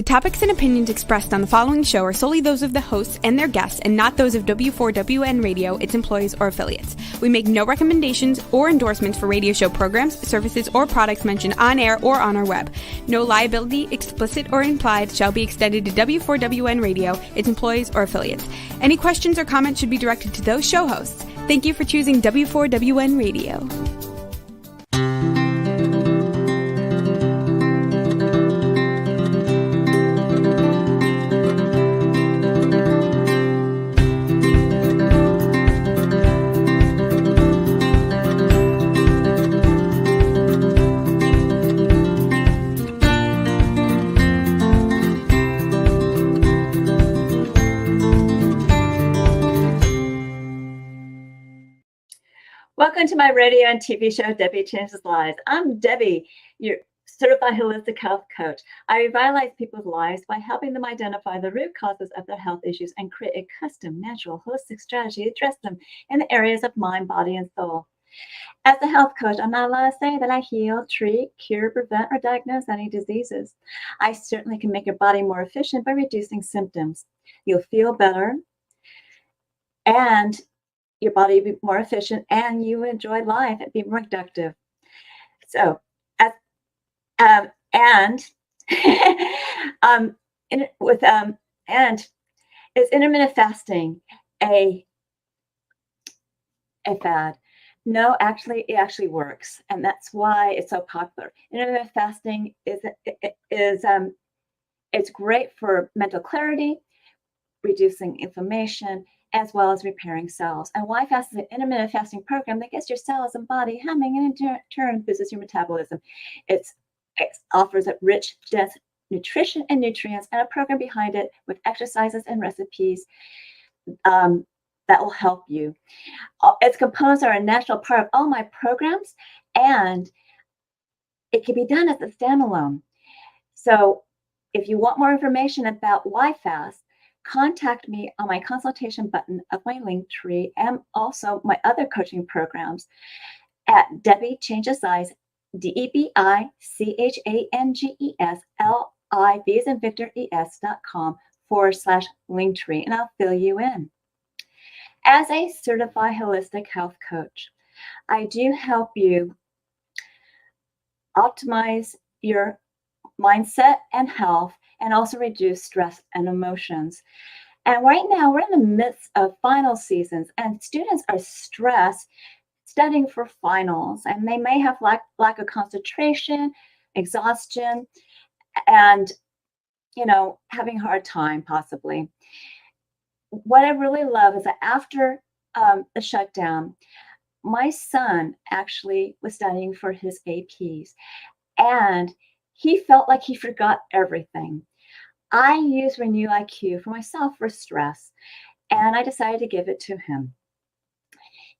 topics and opinions expressed on the following show are solely those of the hosts and their guests and not those of W4WN Radio, its employees, or affiliates. We make no recommendations or endorsements for radio show programs, services, or products mentioned on air or on our web. No liability, explicit or implied, shall be extended to W4WN Radio, its employees, or affiliates. Any questions or comments should be directed to those show hosts. Thank you for choosing W4WN Radio. Welcome to my radio and TV show, Debi Changes Lives. I'm Debi, your certified holistic health coach. I revitalize people's lives by helping them identify the root causes of their health issues and create a custom, natural, holistic strategy to address them in the areas of mind, body, and soul. As a health coach, I'm not allowed to say that I heal, treat, cure, prevent, or diagnose any diseases. I certainly can make your body more efficient by reducing symptoms. You'll feel better, and your body will be more efficient, and you enjoy life and be more productive. So, and is intermittent fasting a fad? No, actually, it actually works, and that's why it's so popular. Intermittent fasting is it's great for mental clarity, reducing inflammation, as well as repairing cells. And why fast is an intermittent fasting program that gets your cells and body humming and in turn boosts your metabolism. It offers a rich, dense nutrition and nutrients and a program behind it with exercises and recipes that will help you. Its components are a natural part of all my programs, and it can be done as a standalone. So if you want more information about why fast, contact me on my consultation button of my link tree and also my other coaching programs at Debi Changes Lives, DebiChangesLives.com /linktree, and I'll fill you in. As a certified holistic health coach, I do help you optimize your mindset and health, and also reduce stress and emotions. And right now, we're in the midst of final seasons, and students are stressed studying for finals, and they may have lack of concentration, exhaustion, and having a hard time possibly. What I really love is that after the shutdown, my son actually was studying for his APs, and he felt like he forgot everything. I use Renew IQ for myself for stress, and I decided to give it to him.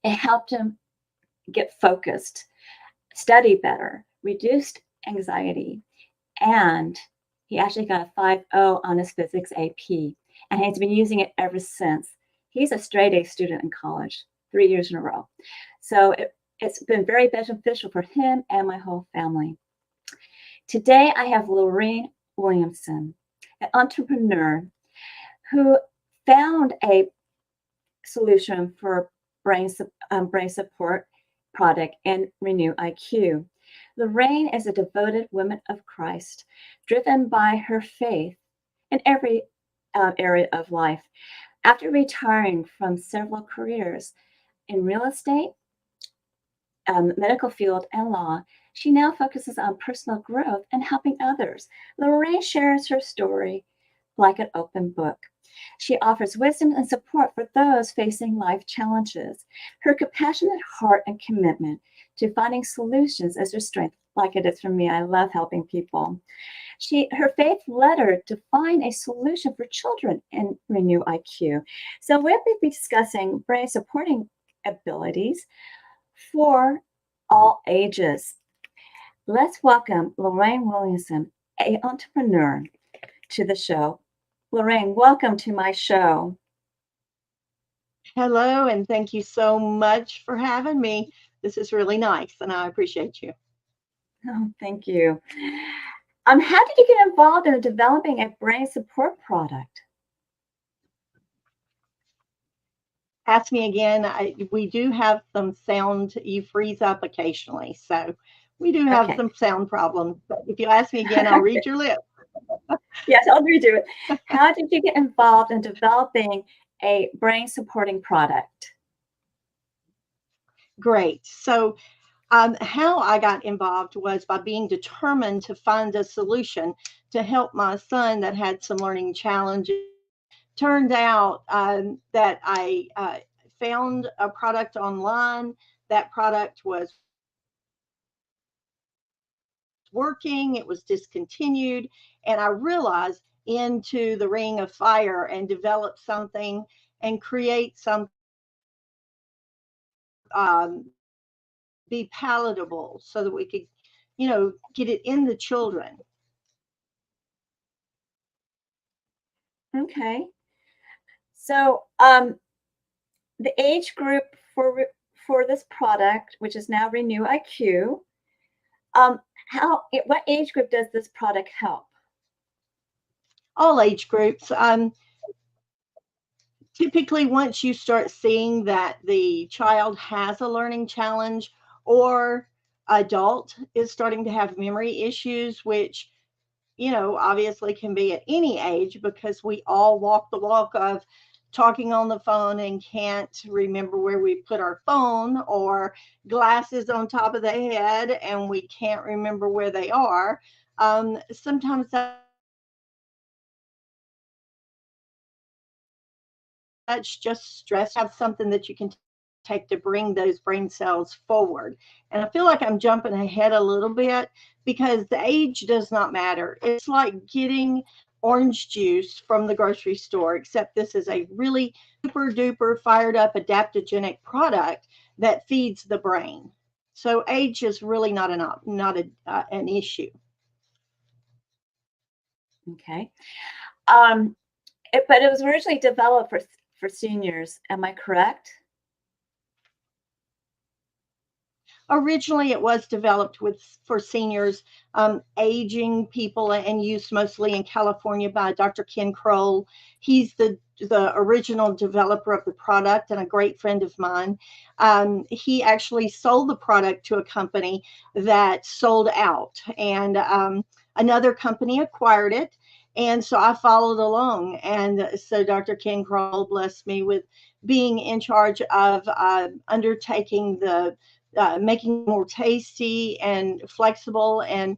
It helped him get focused, study better, reduced anxiety, and he actually got a 5.0 on his physics AP, and he's been using it ever since. He's a straight A student in college, 3 years in a row. So it's been very beneficial for him and my whole family. Today, I have Larene Williamson, an entrepreneur who found a solution for brain support product in Renew IQ. Larene is a devoted woman of Christ, driven by her faith in every area of life. After retiring from several careers in real estate, medical field, and law, she now focuses on personal growth and helping others. Larene shares her story like an open book. She offers wisdom and support for those facing life challenges. Her compassionate heart and commitment to finding solutions is her strength, like it is for me. I love helping people. Her faith led her to find a solution for children in Renew IQ. So we'll be discussing brain supporting abilities for all ages. Let's welcome Larene Williamson, an entrepreneur, to the show. Larene, welcome to my show. Hello, and thank you so much for having me. This is really nice, and I appreciate you. Oh, thank you. How did you get involved in developing a brain support product? Ask me again. We do have some sound. You freeze up occasionally, so we do have Okay. some sound problems. But if you ask me again, I'll read your lips. Yes, I'll redo it. How did you get involved in developing a brain supporting product? Great. So, how I got involved was by being determined to find a solution to help my son that had some learning challenges. Turned out that I found a product online. That product was working, it was discontinued, and I realized into the ring of fire and develop something and create some um, be palatable so that we could, get it in the children. Okay. So, the age group for this product, which is now Renew IQ, what age group does this product help? All age groups. Typically, once you start seeing that the child has a learning challenge or adult is starting to have memory issues, which obviously can be at any age because we all walk the walk of talking on the phone and can't remember where we put our phone, or glasses on top of the head and we can't remember where they are. Sometimes that's just stress. Have something that you can take to bring those brain cells forward. And I feel like I'm jumping ahead a little bit because the age does not matter. It's like getting orange juice from the grocery store, except this is a really super duper fired up adaptogenic product that feeds the brain. So age is really not an issue. Okay. But it was originally developed for seniors. Am I correct? Originally, it was developed for seniors, aging people, and used mostly in California by Dr. Ken Kroll. He's the original developer of the product and a great friend of mine. He actually sold the product to a company that sold out, and another company acquired it. And so I followed along. And so Dr. Ken Kroll blessed me with being in charge of undertaking the making more tasty and flexible. And,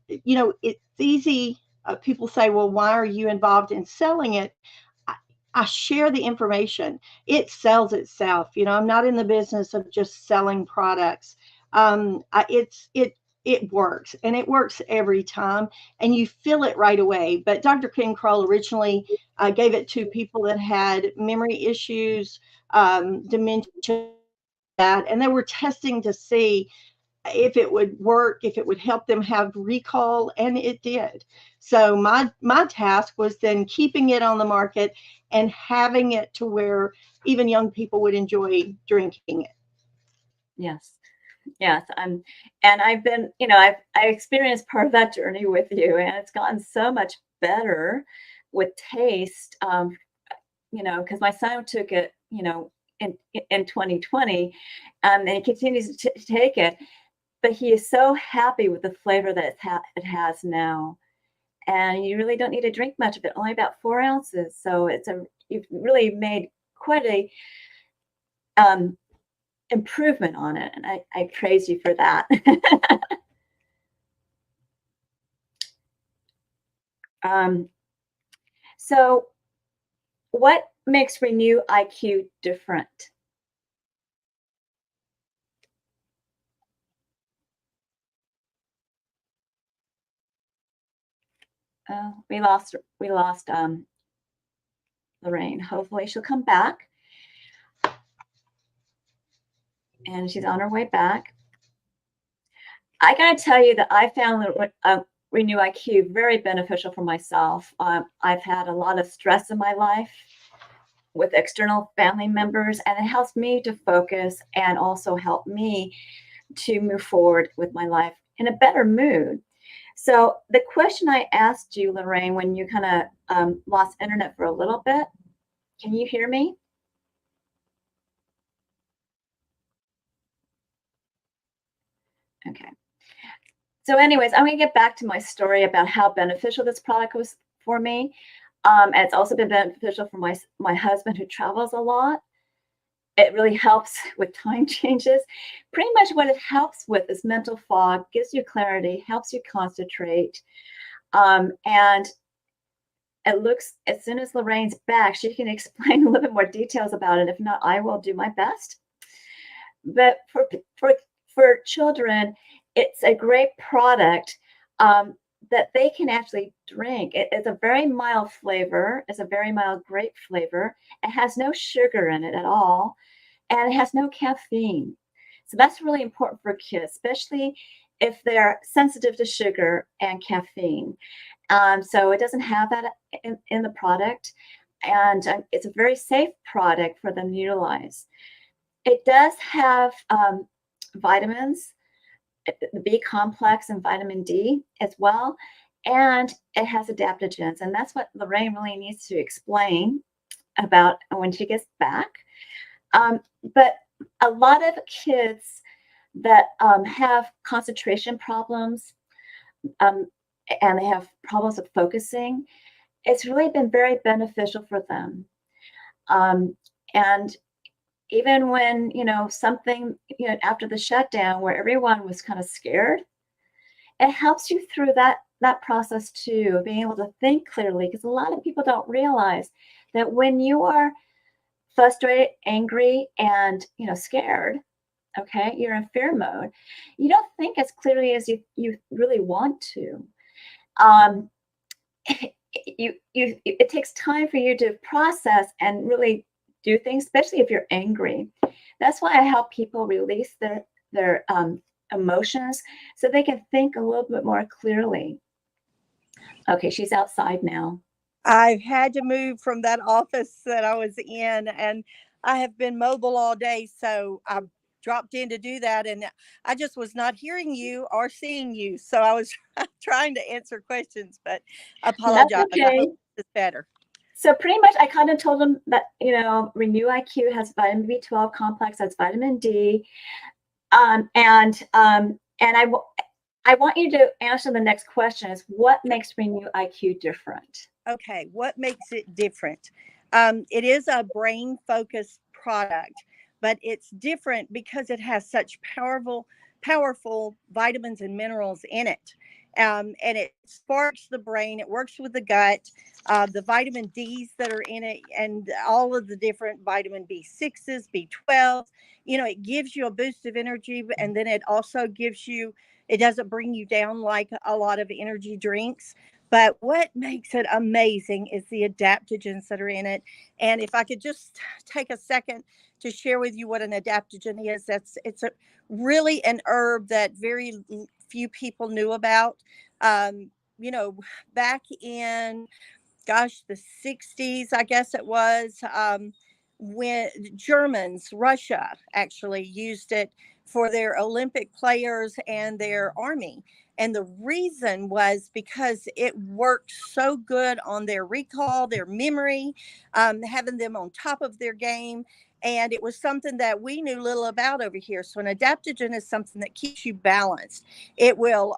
it's easy. People say, well, why are you involved in selling it? I, I share the information. It sells itself. I'm not in the business of just selling products. It works, and it works every time, and you feel it right away. But Dr. Ken Kroll originally gave it to people that had memory issues, dementia, and they were testing to see if it would work, if it would help them have recall, and it did. So my task was then keeping it on the market and having it to where even young people would enjoy drinking it. Yes. Yes. And I've been, I experienced part of that journey with you, and it's gotten so much better with taste. Because my son took it, in 2020, and he continues to take it, but he is so happy with the flavor that it has now. And you really don't need to drink much of it, only about 4 ounces. So you've really made quite a improvement on it, and I praise you for that. um, so, what makes Renew IQ different? We lost Larene. Hopefully, she'll come back, and she's on her way back. I gotta tell you that I found Renew IQ very beneficial for myself. I've had a lot of stress in my life with external family members, and it helps me to focus and also help me to move forward with my life in a better mood. So the question I asked you, Larene, when you kind of lost internet for a little bit, can you hear me? Okay. So anyways, I'm going to get back to my story about how beneficial this product was for me. It's also been beneficial for my husband, who travels a lot. It really helps with time changes. Pretty much what it helps with is mental fog, gives you clarity, helps you concentrate. And it looks, as soon as Lorraine's back, she can explain a little bit more details about it. If not, I will do my best. But for children, it's a great product that they can actually drink. It's a very mild flavor. It's a very mild grape flavor. It has no sugar in it at all, and it has no caffeine. So that's really important for kids, especially if they're sensitive to sugar and caffeine. So it doesn't have that in the product, and it's a very safe product for them to utilize. It does have vitamins, the B complex and vitamin D as well, and it has adaptogens, and that's what Larene really needs to explain about when she gets back. But a lot of kids that have concentration problems, and they have problems with focusing, it's really been very beneficial for them. And even when, something, after the shutdown where everyone was kind of scared, it helps you through that process too, being able to think clearly, because a lot of people don't realize that when you are frustrated, angry, and, scared, okay, you're in fear mode, you don't think as clearly as you really want to. Um, it takes time for you to process and really do things, especially if you're angry. That's why I help people release their emotions so they can think a little bit more clearly. Okay, she's outside now. I've had to move from that office that I was in, and I have been mobile all day, so I dropped in to do that, and I just was not hearing you or seeing you, so I was trying to answer questions, but I That's apologize. I okay. hope it's better. So pretty much I kind of told them that, Renew IQ has vitamin B12 complex, that's vitamin D. And I want you to answer the next question is, what makes Renew IQ different? Okay, what makes it different? It is a brain focused product, but it's different because it has such powerful vitamins and minerals in it. And it sparks the brain. It works with the gut, the vitamin D's that are in it, and all of the different vitamin B6s, B12s. It gives you a boost of energy, and then it also gives you, it doesn't bring you down like a lot of energy drinks. But what makes it amazing is the adaptogens that are in it. And if I could just take a second to share with you what an adaptogen is, it's really an herb that very few people knew about. Um, Back in, gosh, the 60s, I guess it was, when Germans, Russia actually used it for their Olympic players and their army. And the reason was because it worked so good on their recall, their memory, having them on top of their game. And it was something that we knew little about over here. So an adaptogen is something that keeps you balanced. It will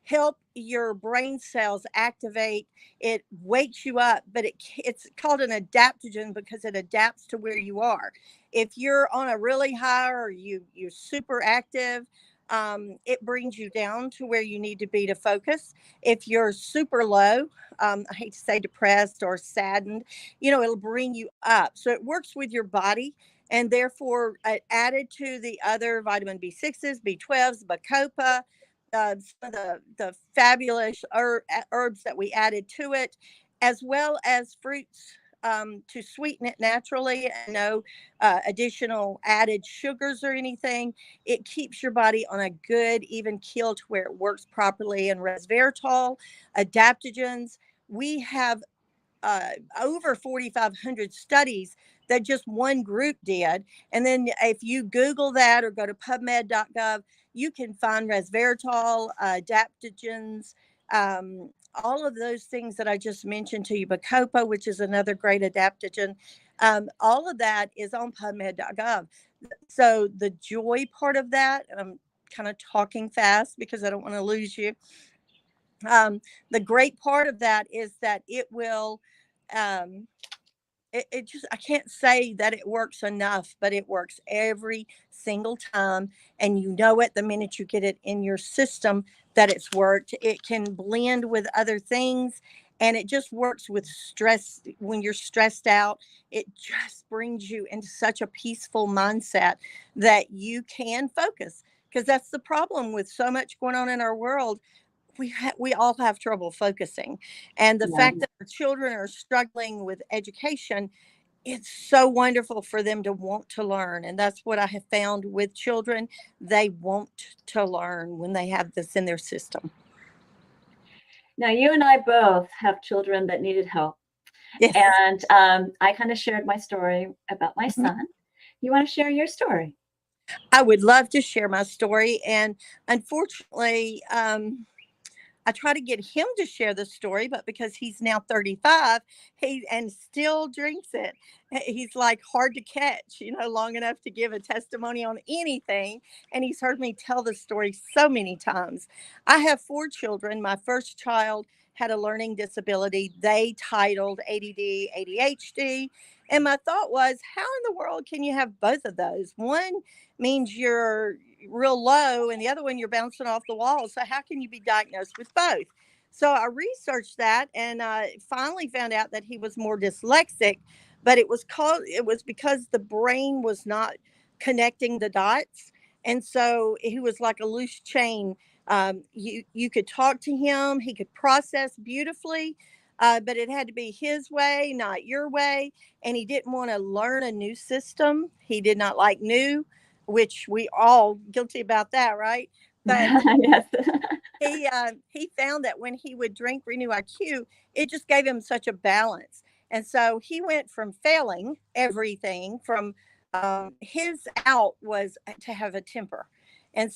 help your brain cells activate. It wakes you up, but it's called an adaptogen because it adapts to where you are. If you're on a really high or you're super active, it brings you down to where you need to be to focus. If you're super low, I hate to say depressed or saddened, it'll bring you up. So it works with your body, and therefore added to the other vitamin B6s, B12s, bacopa, some of the fabulous herbs that we added to it, as well as fruits to sweeten it naturally, and no additional added sugars or anything. It keeps your body on a good, even keel to where it works properly. And resveratrol, adaptogens, we have over 4,500 studies that just one group did. And then if you Google that or go to pubmed.gov, you can find resveratrol, adaptogens, all of those things that I just mentioned to you, Bacopa, which is another great adaptogen, all of that is on PubMed.gov. So the joy part of that, and I'm kind of talking fast because I don't want to lose you. The great part of that is that it will, um, it just, I can't say that it works enough, but it works every single time. And you know it the minute you get it in your system that it's worked. It can blend with other things, and it just works with stress. When you're stressed out, it just brings you into such a peaceful mindset that you can focus, because that's the problem with so much going on in our world. We all have trouble focusing, and the Yeah. fact that our children are struggling with education, it's so wonderful for them to want to learn. And that's what I have found with children. They want to learn when they have this in their system. Now, you and I both have children that needed help. Yes. And I kind of shared my story about my Mhm. son. You want to share your story? I would love to share my story. And unfortunately, I try to get him to share the story, but because he's now 35, he and still drinks it. He's like hard to catch, long enough to give a testimony on anything. And he's heard me tell the story so many times. I have 4 children. My first child had a learning disability they titled ADD, ADHD. And my thought was, how in the world can you have both of those? One means you're real low, and the other one you're bouncing off the wall. So how can you be diagnosed with both? So I researched that, and finally found out that he was more dyslexic, but it was because the brain was not connecting the dots. And so he was like a loose chain. You could talk to him, he could process beautifully, but it had to be his way, not your way. And he didn't want to learn a new system. He did not like new, which we all guilty about that, right? But Yes. he found that when he would drink Renew IQ, it just gave him such a balance. And so he went from failing everything from his out was to have a temper, and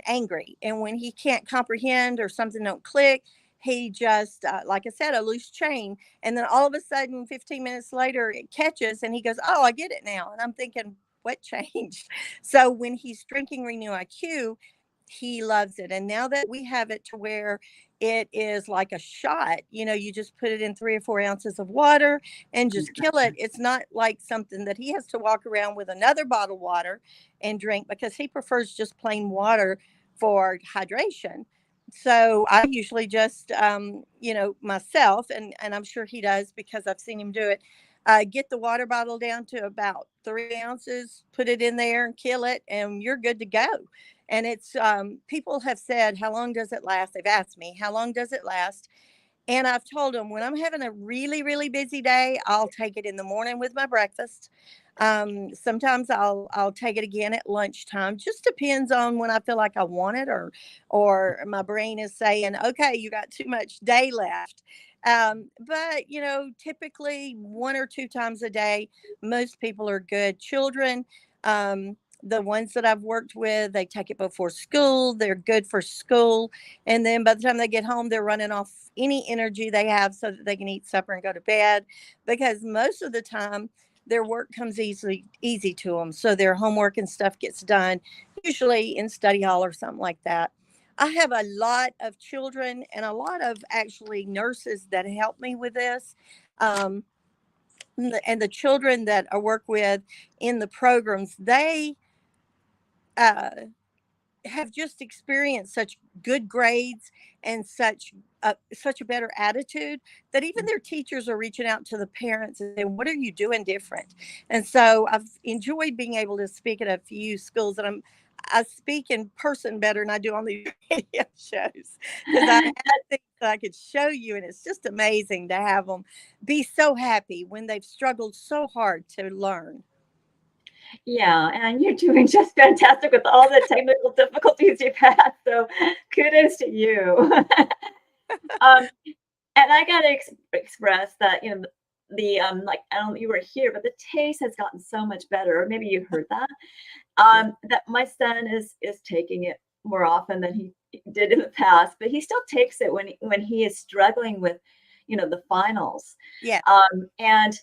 angry. And when he can't comprehend or something don't click, he just like I said, a loose chain. And then all of a sudden, 15 minutes later, it catches, and he goes, "Oh, I get it now." And I'm thinking, what changed? So when he's drinking Renew IQ, he loves it. And now that we have it to where it is like a shot, you just put it in 3 or 4 ounces of water and just kill it. It's not like something that he has to walk around with another bottle of water and drink, because he prefers just plain water for hydration. So I usually just, myself, and I'm sure he does because I've seen him do it, get the water bottle down to about 3 ounces, put it in there and kill it, and you're good to go. And it's, people have said, how long does it last? They've asked me, how long does it last? And I've told them, when I'm having a really, really busy day, I'll take it in the morning with my breakfast. Sometimes I'll take it again at lunchtime. Just depends on when I feel like I want it, or my brain is saying, okay, you got too much day left. But typically 1 or 2 times a day, most people are good. Children, the ones that I've worked with, they take it before school. They're good for school. And then by the time they get home, they're running off any energy they have so that they can eat supper and go to bed, because most of the time their work comes easy to them. So their homework and stuff gets done, usually in study hall or something like that. I have a lot of children and a lot of actually nurses that help me with this. Um, and the children that I work with in the programs, they uh, have just experienced such good grades and such a better attitude that even their teachers are reaching out to the parents and saying, "What are you doing different?" And so I've enjoyed being able to speak at a few schools, and I speak in person better than I do on these radio shows, because I have things that I could show you, and it's just amazing to have them be so happy when they've struggled so hard to learn. Yeah, and you're doing just fantastic with all the technical difficulties you've had. So kudos to you. um, and I gotta express that the like, I don't know if you were here, but the taste has gotten so much better. Or maybe you heard that. Yeah. That my son is taking it more often than he did in the past, but he still takes it when he is struggling with, the finals. Yeah. And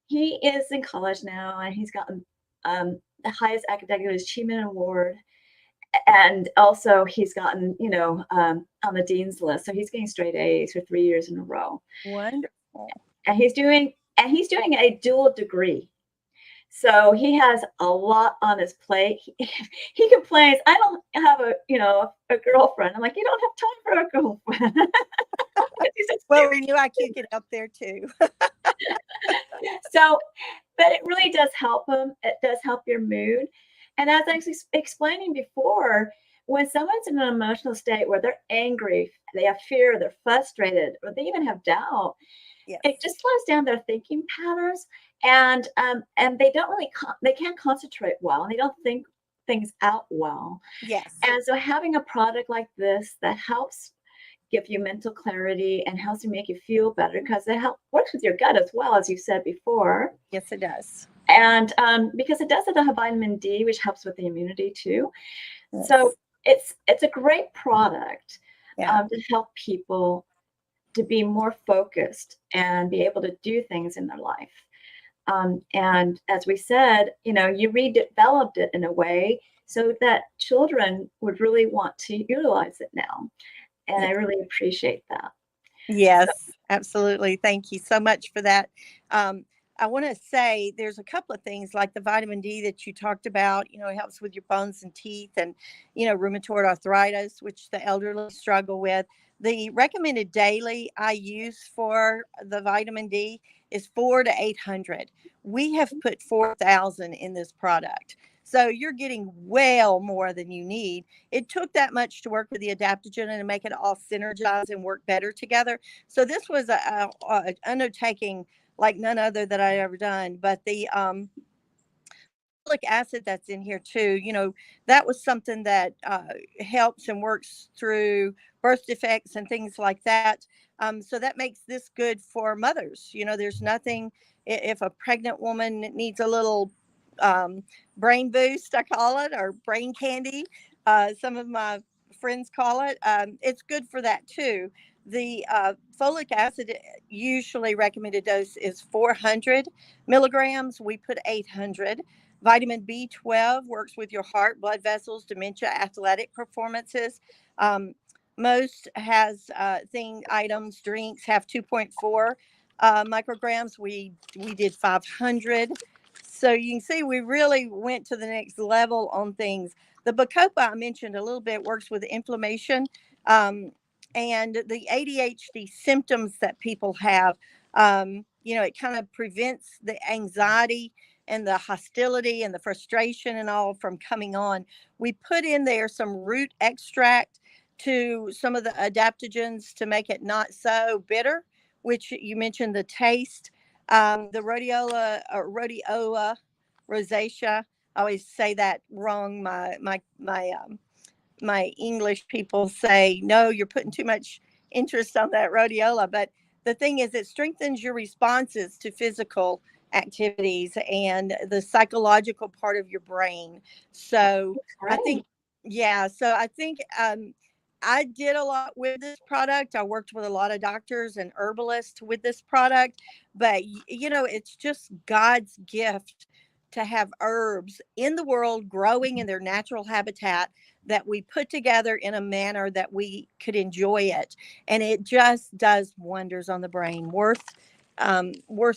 he is in college now, and he's gotten the highest academic achievement award. And also he's gotten, on the dean's list. So he's getting straight A's for 3 years in a row. Wonderful. And he's doing a dual degree. So he has a lot on his plate. He complains, I don't have a girlfriend. I'm like, you don't have time for a girlfriend. Well, Renew IQ get up there too. So, but it really does help him. It does help your mood. And as I was explaining before, when someone's in an emotional state where they're angry, they have fear, they're frustrated, or they even have doubt, Yes. it just slows down their thinking patterns, and they don't really they can't concentrate well, and they don't think things out well. Yes. And so having a product like this that helps give you mental clarity and helps you make you feel better, because it works with your gut as well, as you said before. Yes, it does. And because it does have vitamin D, which helps with the immunity too. Yes. So it's a great product Yeah. to help people to be more focused and be able to do things in their life. And as we said, you redeveloped it in a way so that children would really want to utilize it now. And I really appreciate that. Yes, absolutely. Thank you so much for that. I want to say there's a couple of things like the vitamin D that you talked about, it helps with your bones and teeth and, rheumatoid arthritis, which the elderly struggle with. The recommended daily I use for the vitamin D is 400 to 800. We have put 4,000 in this product. So you're getting well more than you need. It took that much to work with the adaptogen and to make it all synergize and work better together. So this was an undertaking like none other that I ever done. But the folic acid that's in here too, that was something that helps and works through birth defects and things like that. So that makes this good for mothers. There's nothing, if a pregnant woman needs a little brain boost, I call it, or brain candy, some of my friends call it, it's good for that too. The folic acid usually recommended dose is 400 milligrams. We put 800. Vitamin B12 works with your heart, blood vessels, dementia, athletic performances. Most has items, drinks have 2.4 micrograms. We did 500. So you can see we really went to the next level on things. The Bacopa I mentioned a little bit works with inflammation and the ADHD symptoms that people have. It kind of prevents the anxiety and the hostility and the frustration and all from coming on. We put in there some root extract to some of the adaptogens to make it not so bitter, which you mentioned the taste. The rhodiola rosacea. I always say that wrong. My English people say, no, you're putting too much interest on that rhodiola. But the thing is, it strengthens your responses to physical activities and the psychological part of your brain. So I think, I did a lot with this product. I worked with a lot of doctors and herbalists with this product, but it's just God's gift to have herbs in the world growing in their natural habitat that we put together in a manner that we could enjoy it. And it just does wonders on the brain, worth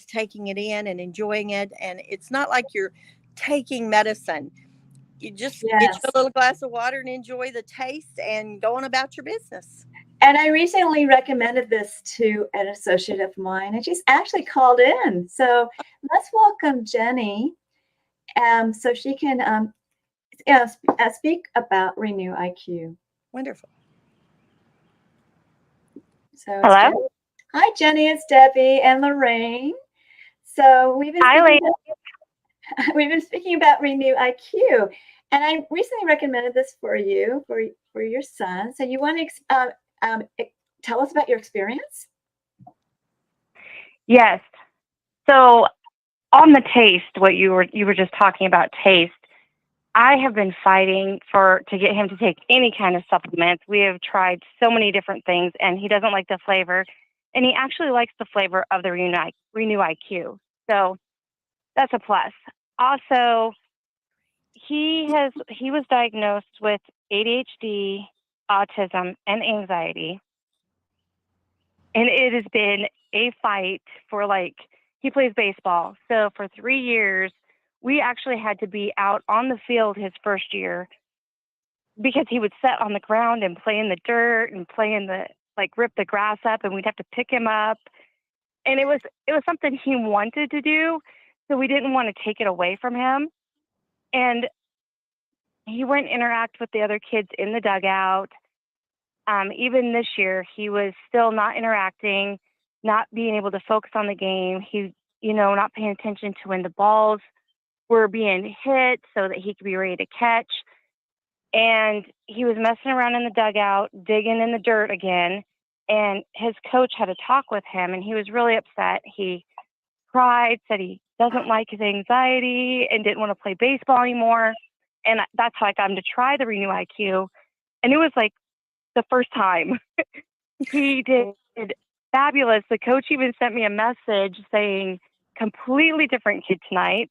taking it in and enjoying it. And it's not like you're taking medicine. You just get you a little glass of water and enjoy the taste and go on about your business. And I recently recommended this to an associate of mine, and she's actually called in. So let's welcome Jenny, so she can speak about Renew IQ. Wonderful. So hello. Hi, Jenny. It's Debbie and Larene. So we've been speaking about Renew IQ, and I recently recommended this for you for your son. So you want to tell us about your experience? Yes. So on the taste, what you were just talking about taste, I have been fighting to get him to take any kind of supplements. We have tried so many different things, and he doesn't like the flavor. And he actually likes the flavor of the Renew IQ. So that's a plus. Also, he was diagnosed with ADHD, autism, and anxiety. And it has been a fight he plays baseball. So for 3 years, we actually had to be out on the field his first year because he would sit on the ground and play in the dirt and rip the grass up, and we'd have to pick him up. And it was something he wanted to do. So we didn't want to take it away from him. And he wouldn't interact with the other kids in the dugout. Even this year, he was still not interacting, not being able to focus on the game. He, not paying attention to when the balls were being hit so that he could be ready to catch. And he was messing around in the dugout, digging in the dirt again. And his coach had a talk with him, and he was really upset. He cried, said he doesn't like his anxiety and didn't want to play baseball anymore. And that's how I got him to try the Renew IQ. And it was like the first time. He did fabulous. The coach even sent me a message saying, completely different kid tonight.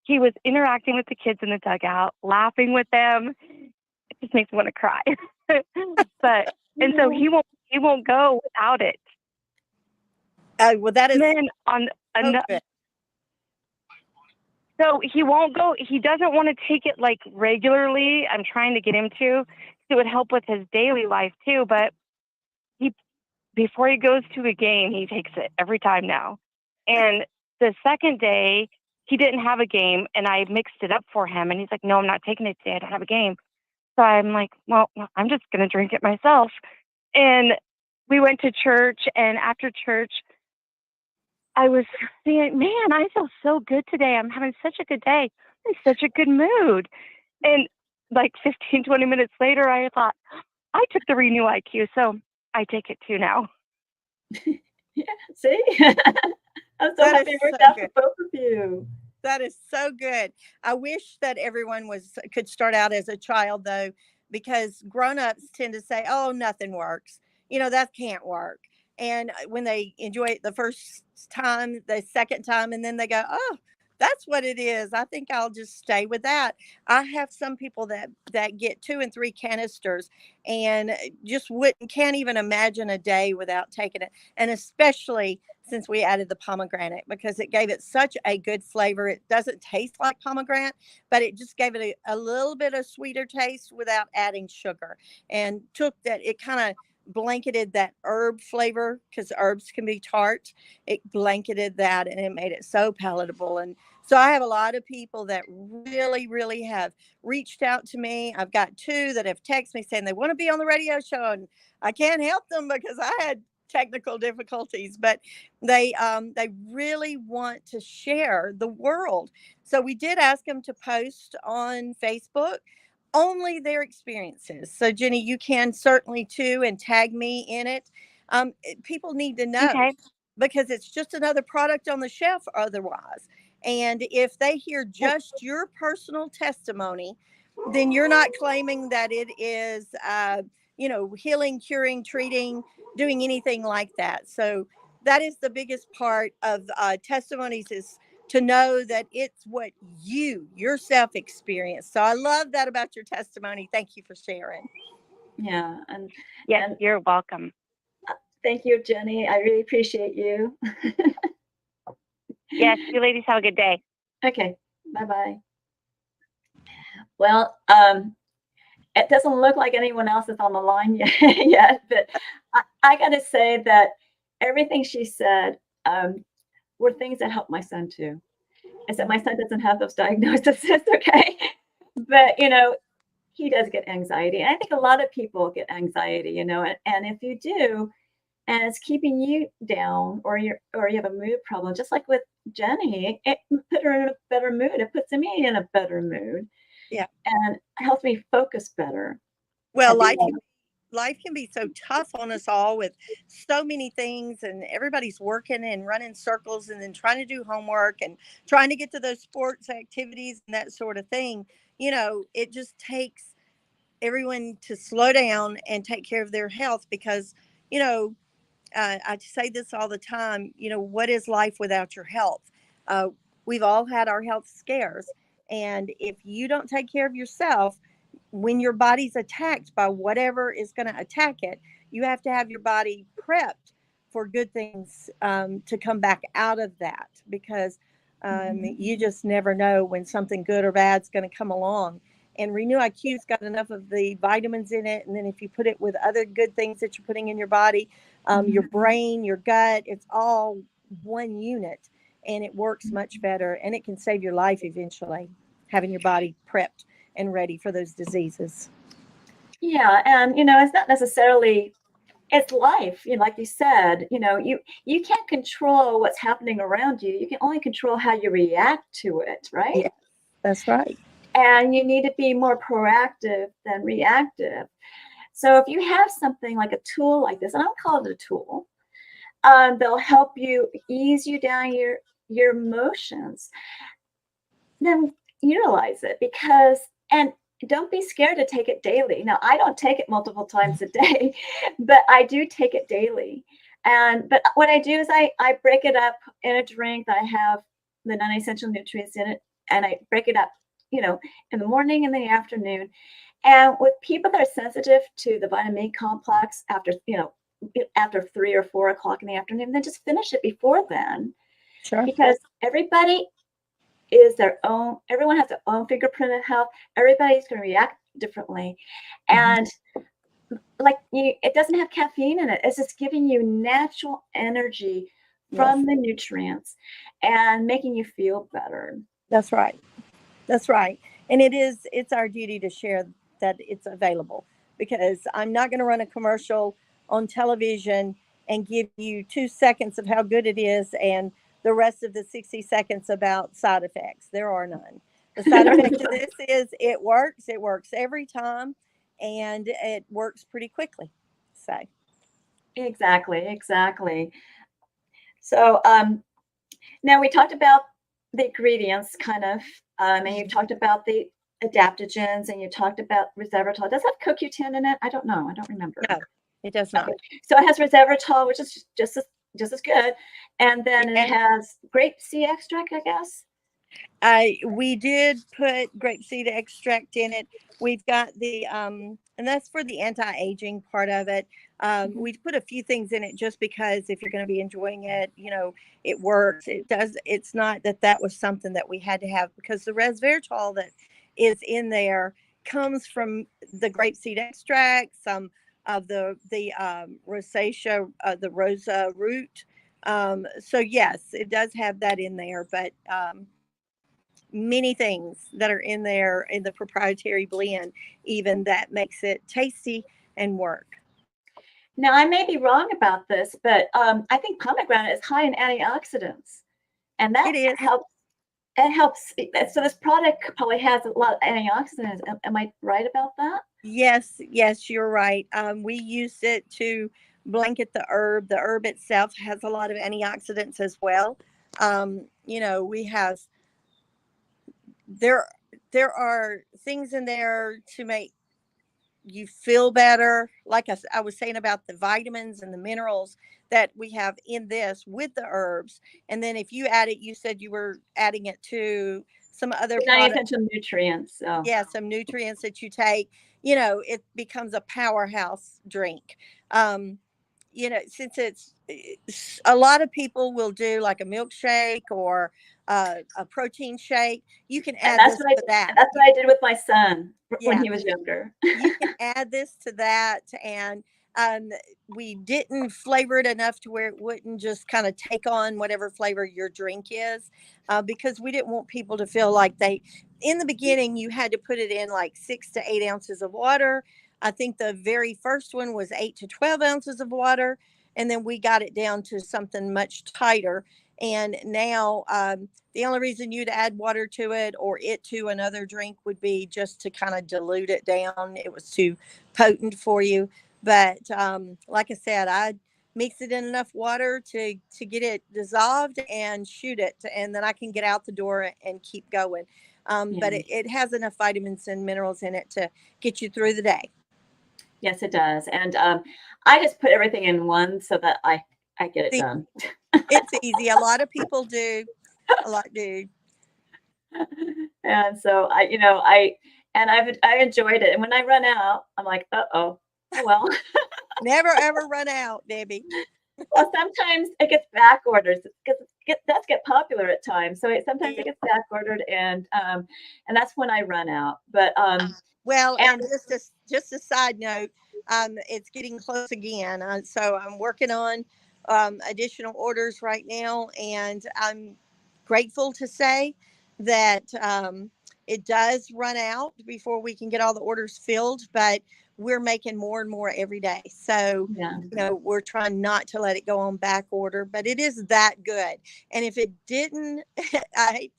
He was interacting with the kids in the dugout, laughing with them. It just makes me want to cry. And so he won't go without it. Well, that is then so he won't go. He doesn't want to take it like regularly. I'm trying to get him to. It would help with his daily life too. But before he goes to a game, he takes it every time now. And the second day, he didn't have a game, and I mixed it up for him. And he's like, "No, I'm not taking it today. I don't have a game." So I'm like, "Well, I'm just going to drink it myself." And we went to church, and after church, I was saying, "Man, I feel so good today. I'm having such a good day. I'm in such a good mood." And like 15, 20 minutes later, I thought, I took the Renew IQ, so I take it too now. Yeah, see? I'm so happy it worked out for both of you. That is so good. I wish that everyone could start out as a child, though, because grown-ups tend to say, "Oh, nothing works. That can't work." And when they enjoy it the first time, the second time, and then they go, "Oh, that's what it is. I think I'll just stay with that." I have some people that get 2 and 3 canisters and just can't even imagine a day without taking it. And especially since we added the pomegranate, because it gave it such a good flavor. It doesn't taste like pomegranate, but it just gave it a little bit of sweeter taste without adding sugar, and it kind of blanketed that herb flavor, because herbs can be tart. It blanketed that, and it made it so palatable. And so I have a lot of people that really, really have reached out to me. I've got 2 that have texted me saying they want to be on the radio show, and I can't help them because I had technical difficulties, but they really want to share the world. So we did ask them to post on Facebook only their experiences. So Jenny, you can certainly too, and tag me in it. People need to know, okay, because it's just another product on the shelf otherwise. And if they hear just your personal testimony, then you're not claiming that it is, healing, curing, treating, doing anything like that. So that is the biggest part of testimonies, is to know that it's what you yourself experienced. So I love that about your testimony. Thank you for sharing. Yeah. Yes, you're welcome. Thank you, Jenny. I really appreciate you. Yes, you ladies have a good day. Okay. Bye-bye. Well, it doesn't look like anyone else is on the line yet, but I got to say that everything she said were things that helped my son too. Except my son doesn't have those diagnoses, okay? But, he does get anxiety. And I think a lot of people get anxiety, and if you do, and it's keeping you down, or you have a mood problem, just like with Jenny, it put her in a better mood. It puts me in a better mood. Yeah. And helps me focus better. Well, life can be so tough on us all with so many things, and everybody's working and running circles and then trying to do homework and trying to get to those sports activities and that sort of thing. It just takes everyone to slow down and take care of their health, because you know I say this all the time. What is life without your health? uh, we've all had our health scares, and if you don't take care of yourself, when your body's attacked by whatever is going to attack it, you have to have your body prepped for good things to come back out of that, because you just never know when something good or bad is going to come along. And Renew IQ's got enough of the vitamins in it, and then if you put it with other good things that you're putting in your body, your brain, your gut, it's all one unit, and it works much better, and it can save your life eventually, having your body prepped and ready for those diseases. Yeah, and it's not necessarily, it's life. Like you said, you can't control what's happening around you. You can only control how you react to it, right? Yeah, that's right. And you need to be more proactive than reactive. So if you have something like a tool like this, and I'll call it a tool, they'll help you ease you down your emotions, then utilize it, and don't be scared to take it daily. Now, I don't take it multiple times a day, but I do take it daily. But what I do is I break it up in a drink that I have the non-essential nutrients in it, and I break it up, in the morning and the afternoon. And with people that are sensitive to the vitamin E complex after 3 or 4 o'clock in the afternoon, then just finish it before then. Sure. Because everyone has their own fingerprint of health. Everybody's going to react differently. And it doesn't have caffeine in it. It's just giving you natural energy from the nutrients and making you feel better. That's right. That's right. And it's our duty to share that it's available, because I'm not going to run a commercial on television and give you 2 seconds of how good it is and the rest of the 60 seconds about side effects. There are none. The side effect of this is it works. It works every time, and it works pretty quickly. So Exactly. So now we talked about the ingredients kind of, and you talked about the adaptogens, and you talked about resveratrol. Does it have CoQ10 in it? I don't know. I don't remember. no, it does not. Okay. So it has resveratrol, which is just as good. And then it has grapeseed extract, I guess. We did put grapeseed extract in it. We've got the and that's for the anti-aging part of it. We put a few things in it just because if you're going to be enjoying it, it works. It does. It's not that was something that we had to have, because the resveratrol that is in there comes from the grapeseed extract, some of the rosacea, the rosa root. So yes, it does have that in there, but many things that are in there in the proprietary blend, even that makes it tasty and work. Now, I may be wrong about this, but I think pomegranate is high in antioxidants, and that helps. It helps. So this product probably has a lot of antioxidants. Am I right about that? Yes, you're right. We use it to blanket the herb. The herb itself has a lot of antioxidants as well. We have there are things in there to make you feel better. Like I was saying about the vitamins and the minerals that we have in this with the herbs. And then if you add it, you said you were adding it to some other essential nutrients. So. Yeah, some nutrients that you take, it becomes a powerhouse drink. Since it's a lot of people will do like a milkshake or a protein shake. You can add this to that. That's what I did with my son when he was younger. You can add this to that, and we didn't flavor it enough to where it wouldn't just kind of take on whatever flavor your drink is, because we didn't want people to feel like in the beginning, you had to put it in like 6 to 8 ounces of water. I think the very first one was 8 to 12 ounces of water. And then we got it down to something much tighter. And now the only reason you'd add water to it or it to another drink would be just to kind of dilute it down. It was too potent for you. But like I said, I mix it in enough water to get it dissolved and shoot it, and then I can get out the door and keep going. But Yeah. it has enough vitamins and minerals in it to get you through the day. Yes, it does. And I just put everything in one so that I get it See, done. it's easy. A lot of people do. A lot do. And so I've enjoyed it. And when I run out, I'm like, oh well. Never ever run out, Debbie. Well, sometimes it gets back ordered because it does get popular at times. So sometimes it gets back ordered, and that's when I run out. But Well, and and just a side note, it's getting close again. So I'm working on additional orders right now, and I'm grateful to say that it does run out before we can get all the orders filled, but we're making more and more every day. So, yeah, we're trying not to let it go on back order, but it is that good. And if it didn't, I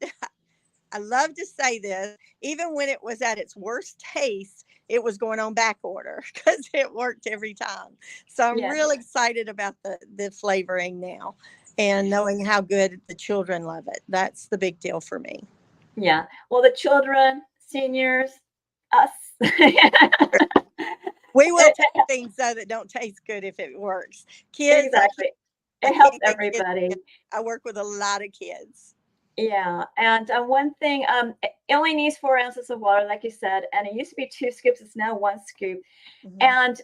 I love to say this, even when it was at its worst taste, it was going on back order because it worked every time. So I'm yeah, real excited about the flavoring now and knowing how good the children love it. That's the big deal for me. yeah. Well, the children, seniors, us. We will take things though that don't taste good if it works. Kids, Exactly. I It helps can't get kids. everybody. I work with a lot of kids. Yeah, and one thing, it only needs 4 ounces of water, like you said, and it used to be 2 scoops. It's now 1 scoop, Mhm. and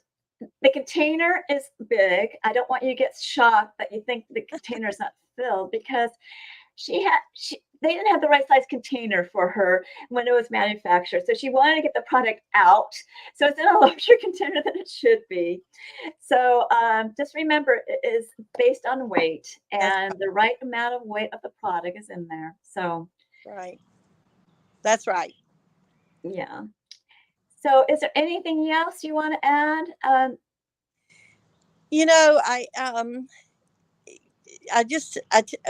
the container is big. I don't want you to get shocked that you think the container is not filled because they didn't have the right size container for her when it was manufactured. So she wanted to get the product out. So it's in a larger container than it should be. So just remember, it is based on weight, That's and the right amount of weight of the product is in there. So right. That's right. yeah. So is there anything else you want to add? You know,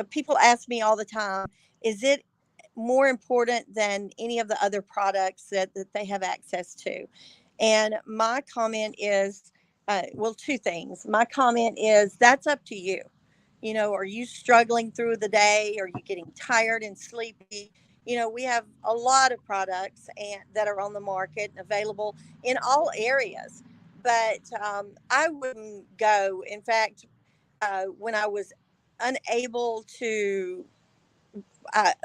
people ask me all the time, is it more important than any of the other products that they have access to? And my comment is, well, two things. My comment is that's up to you. Are you struggling through the day? Are you getting tired and sleepy? We have a lot of products that are on the market and available in all areas. But I wouldn't go. In fact, when I was unable to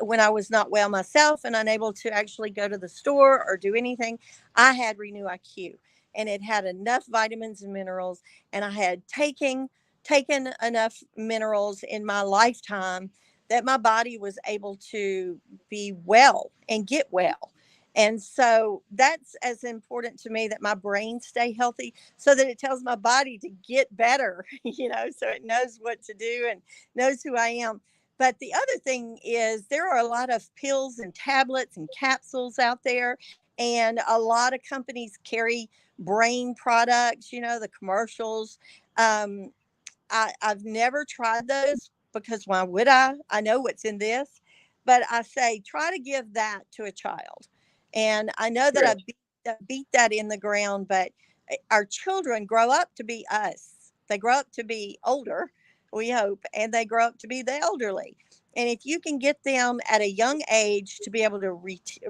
when I was not well myself and unable to actually go to the store or do anything, I had Renew IQ, and it had enough vitamins and minerals, and I had taken enough minerals in my lifetime that my body was able to be well and get well. And so that's as important to me, that my brain stay healthy so that it tells my body to get better, so it knows what to do and knows who I am. But the other thing is, there are a lot of pills and tablets and capsules out there, and a lot of companies carry brain products, the commercials. Um, I've never tried those because why would I? I know what's in this, but I say try to give that to a child. And I know that True. I beat that in the ground, but our children grow up to be us. They grow up to be older, we hope, and they grow up to be the elderly. And if you can get them at a young age to be able to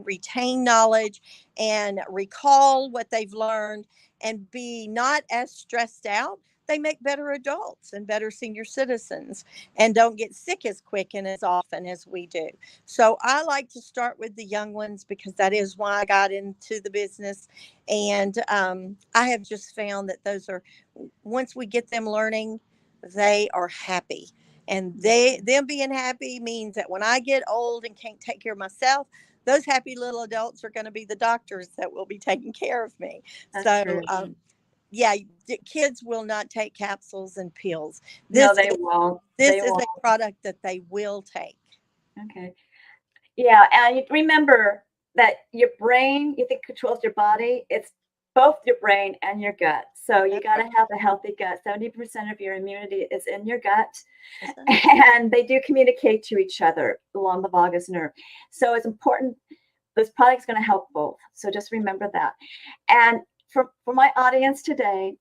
retain knowledge and recall what they've learned and be not as stressed out, they make better adults and better senior citizens and don't get sick as quick and as often as we do. So I like to start with the young ones because that is why I got into the business. And I have just found that once we get them learning, they are happy. And them being happy means that when I get old and can't take care of myself, those happy little adults are going to be the doctors that will be taking care of me. That's So true. yeah, kids will not take capsules and pills. No, This they is won't. this They is won't. a product that they will take. Okay. Yeah, and you remember that your brain, you think controls your body. It's both your brain and your gut. So you That's got to right. have a healthy gut. 70% of your immunity is in your gut, That's right. and they do communicate to each other along the vagus nerve. So it's important. This product's going to help both. So just remember that. And for my audience today,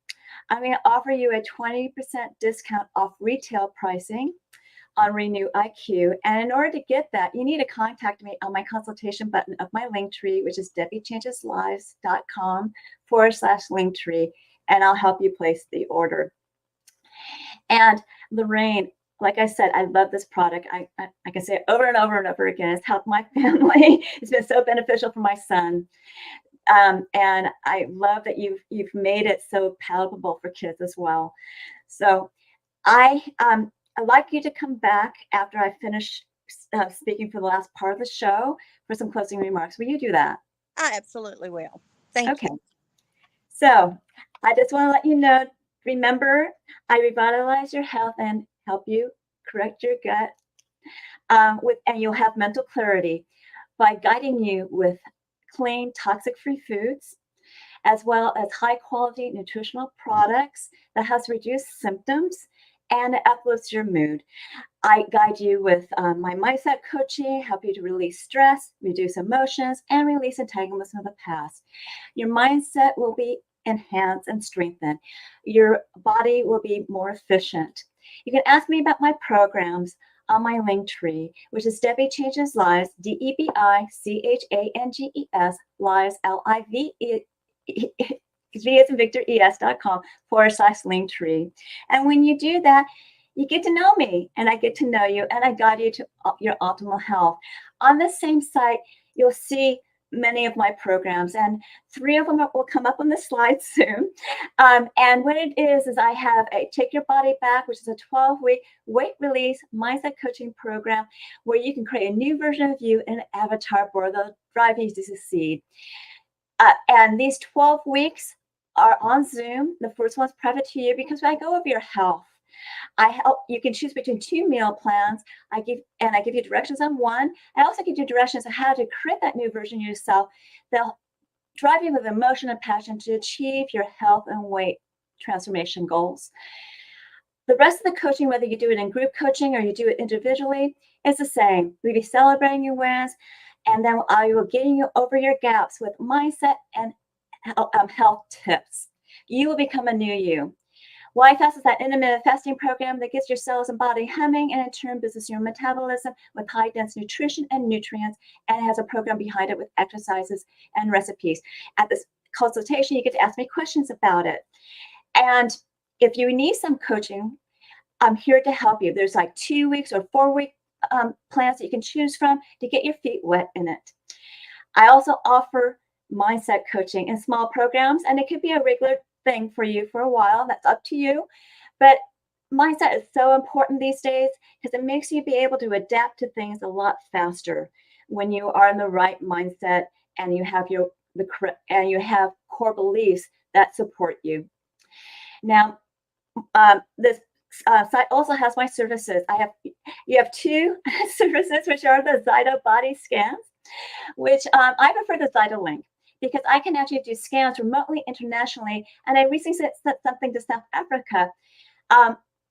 I'm going to offer you a 20% discount off retail pricing on Renew IQ. And in order to get that, you need to contact me on my consultation button of my link tree, which is debichangeslives.com/link tree, and I'll help you place the order. And Larene, like I said, I love this product. I can say it over and over and over again. It's helped my family. It's been so beneficial for my son. And I love that you've made it so palatable for kids as well. So I'd like you to come back after I finish speaking for the last part of the show for some closing remarks. Will you do that? I absolutely will. Thank you. So I just want to let you know, remember, I revitalize your health and help you correct your gut and you'll have mental clarity by guiding you with clean, toxic-free foods, as well as high-quality nutritional products that has reduced symptoms and it uplifts your mood. I guide you with my mindset coaching, help you to release stress, reduce emotions, and release entanglements from the past. Your mindset will be enhanced and strengthened. Your body will be more efficient. You can ask me about my programs on my link tree, which is Debi Changes Lives, DEBICHANGES, Lives, LIVE, V as in Victor, ES.com/link tree. And when you do that, you get to know me and I get to know you and I guide you to your optimal health. On the same site, you'll see many of my programs, and 3 of them will come up on the slide soon. And what it is I have a Take Your Body Back, which is a 12-week weight release mindset coaching program where you can create a new version of you in an avatar board that'll drive you to succeed. And these 12 weeks are on Zoom. The first one's private to you because I go over your health. I help you can choose between 2 meal plans. I give you directions on one. I also give you directions on how to create that new version of yourself. They'll drive you with emotion and passion to achieve your health and weight transformation goals. The rest of the coaching, whether you do it in group coaching or you do it individually, is the same. We'll be celebrating your wins, and then I will get you over your gaps with mindset and health tips. You will become a new you. YFAST is that intermittent fasting program that gets your cells and body humming and in turn boosts your metabolism with high dense nutrition and nutrients, and it has a program behind it with exercises and recipes. At this consultation, you get to ask me questions about it. And if you need some coaching, I'm here to help you. There's like 2 weeks or 4-week plans that you can choose from to get your feet wet in it. I also offer mindset coaching in small programs, and it could be a regular thing for you for a while. That's up to you. But mindset is so important these days because it makes you be able to adapt to things a lot faster when you are in the right mindset and you have you have core beliefs that support you. Now, this site also has my services. You have 2 services, which are the Zyto body scans, which I prefer the Zyto link, because I can actually do scans remotely internationally. And I recently sent something to South Africa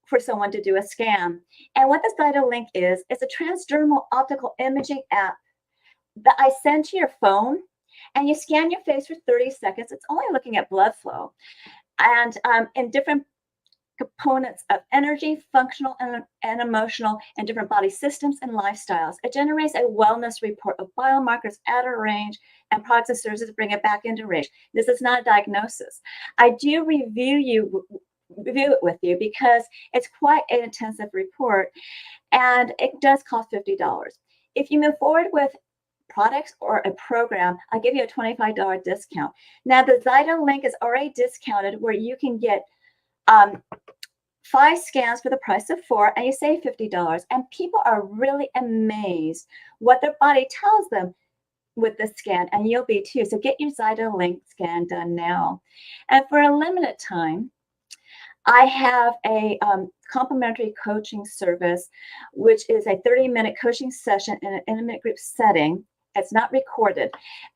for someone to do a scan. And what the Zyto link is, it's a transdermal optical imaging app that I send to your phone, and you scan your face for 30 seconds. It's only looking at blood flow and in different components of energy, functional and emotional, and different body systems and lifestyles. It generates a wellness report of biomarkers out of range and products and services to bring it back into range. This is not a diagnosis. I do review it with you because it's quite an intensive report, and it does cost $50. If you move forward with products or a program, I'll give you a $25 discount. Now, the Zyto link is already discounted where you can get 5 scans for the price of 4, and you save $50. And people are really amazed what their body tells them with this scan, and you'll be too. So get your Zyto link scan done now. And for a limited time, I have a complimentary coaching service, which is a 30-minute coaching session in an intimate group setting. It's not recorded,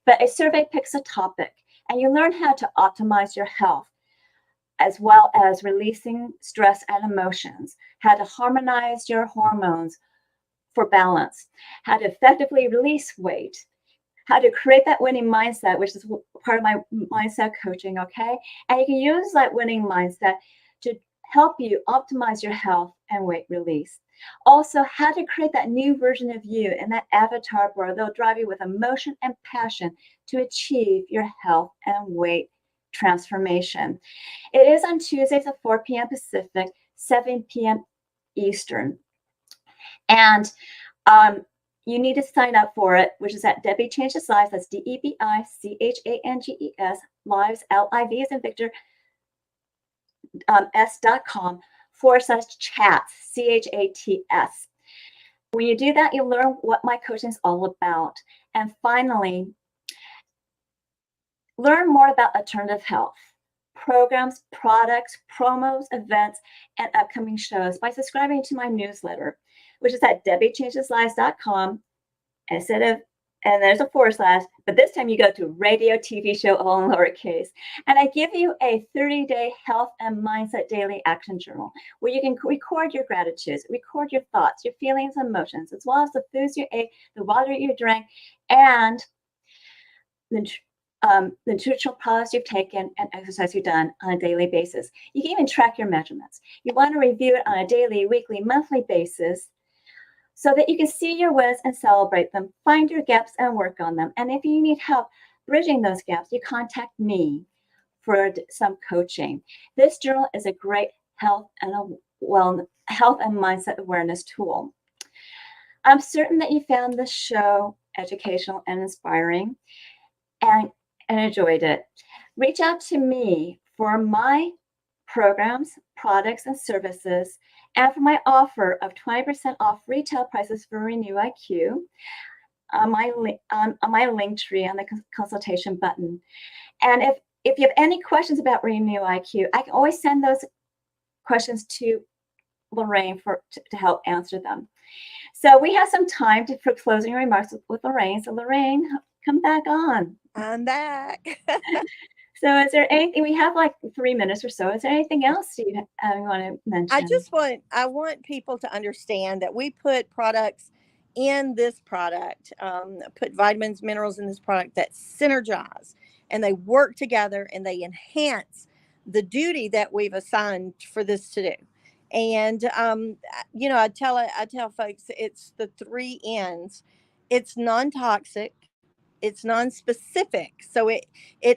but a survey picks a topic, and you learn how to optimize your health, as well as releasing stress and emotions, how to harmonize your hormones for balance, how to effectively release weight, how to create that winning mindset, which is part of my mindset coaching, okay? And you can use that winning mindset to help you optimize your health and weight release. Also, how to create that new version of you in that avatar board that'll drive you with emotion and passion to achieve your health and weight transformation. It is on Tuesdays at 4 p.m. Pacific, 7 p.m. Eastern. And you need to sign up for it, which is at Debi Changes Lives. That's DebiChanges, lives, LIV as in Victor, s.com/chats, CHATS. When you do that, you'll learn what my coaching is all about. And finally, learn more about alternative health programs, products, promos, events, and upcoming shows by subscribing to my newsletter, which is at DebiChangesLives.com. And there's a / but this time you go to radio, TV show, all in lowercase. And I give you a 30-day health and mindset daily action journal where you can record your gratitudes, record your thoughts, your feelings, and emotions, as well as the foods you ate, the water you drank, and the nutritional products you've taken and exercise you've done on a daily basis. You can even track your measurements. You want to review it on a daily, weekly, monthly basis so that you can see your wins and celebrate them, find your gaps and work on them. And if you need help bridging those gaps, you contact me for some coaching. This journal is a great health and mindset awareness tool. I'm certain that you found this show educational and inspiring and enjoyed it. Reach out to me for my programs, products, and services, and for my offer of 20% off retail prices for Renew IQ on my link tree on the consultation button. And if you have any questions about Renew IQ, I can always send those questions to Larene to help answer them. So we have some time for closing remarks with Larene. So Larene, come back on. I'm back. So is there anything, we have like 3 minutes or so. Is there anything else you want to mention? I want people to understand that we put products in this product, put vitamins, minerals in this product that synergize and they work together and they enhance the duty that we've assigned for this to do. And, I tell folks it's the 3 N's. It's non-toxic. It's non-specific, so it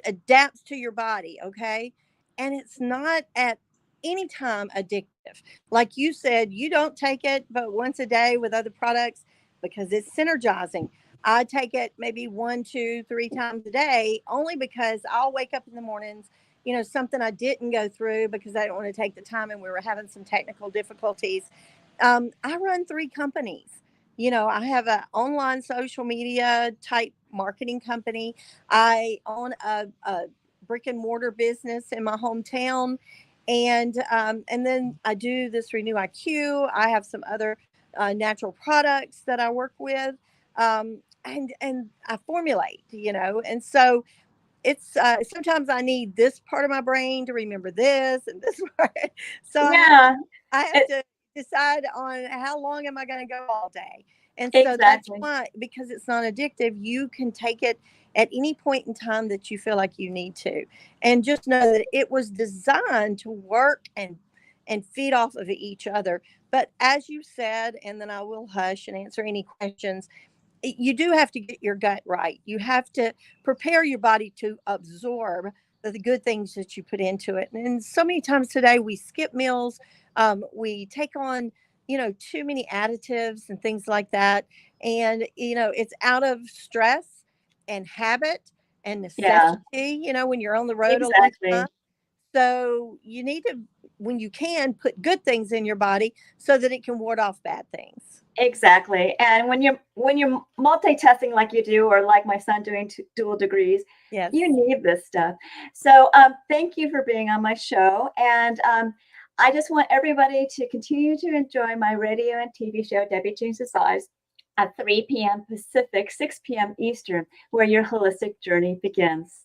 adapts to your body, okay? And it's not at any time addictive. Like you said, you don't take it but once a day with other products because it's synergizing. I take it maybe 1, 2, 3 times a day only because I'll wake up in the mornings, something I didn't go through because I didn't want to take the time and we were having some technical difficulties. I run 3 companies. I have an online social media type marketing company. I own a brick and mortar business in my hometown. And then I do this Renew IQ. I have some other natural products that I work with. And I formulate, and so it's sometimes I need this part of my brain to remember this and this part. So yeah, I have to decide on how long am I going to go all day. And so exactly. That's why, because it's not addictive, you can take it at any point in time that you feel like you need to. And just know that it was designed to work and feed off of each other. But as you said, and then I will hush and answer any questions, you do have to get your gut right. You have to prepare your body to absorb the good things that you put into it. And so many times today we skip meals. We take on, too many additives and things like that. And, it's out of stress and habit and necessity, when you're on the road a long time. So you need to, when you can, put good things in your body so that it can ward off bad things. Exactly. And when you're multitasking like you do, or like my son doing dual degrees, yes, you need this stuff. So thank you for being on my show. And I just want everybody to continue to enjoy my radio and TV show, Debi Changes Lives, at 3 p.m. Pacific, 6 p.m. Eastern, where your holistic journey begins.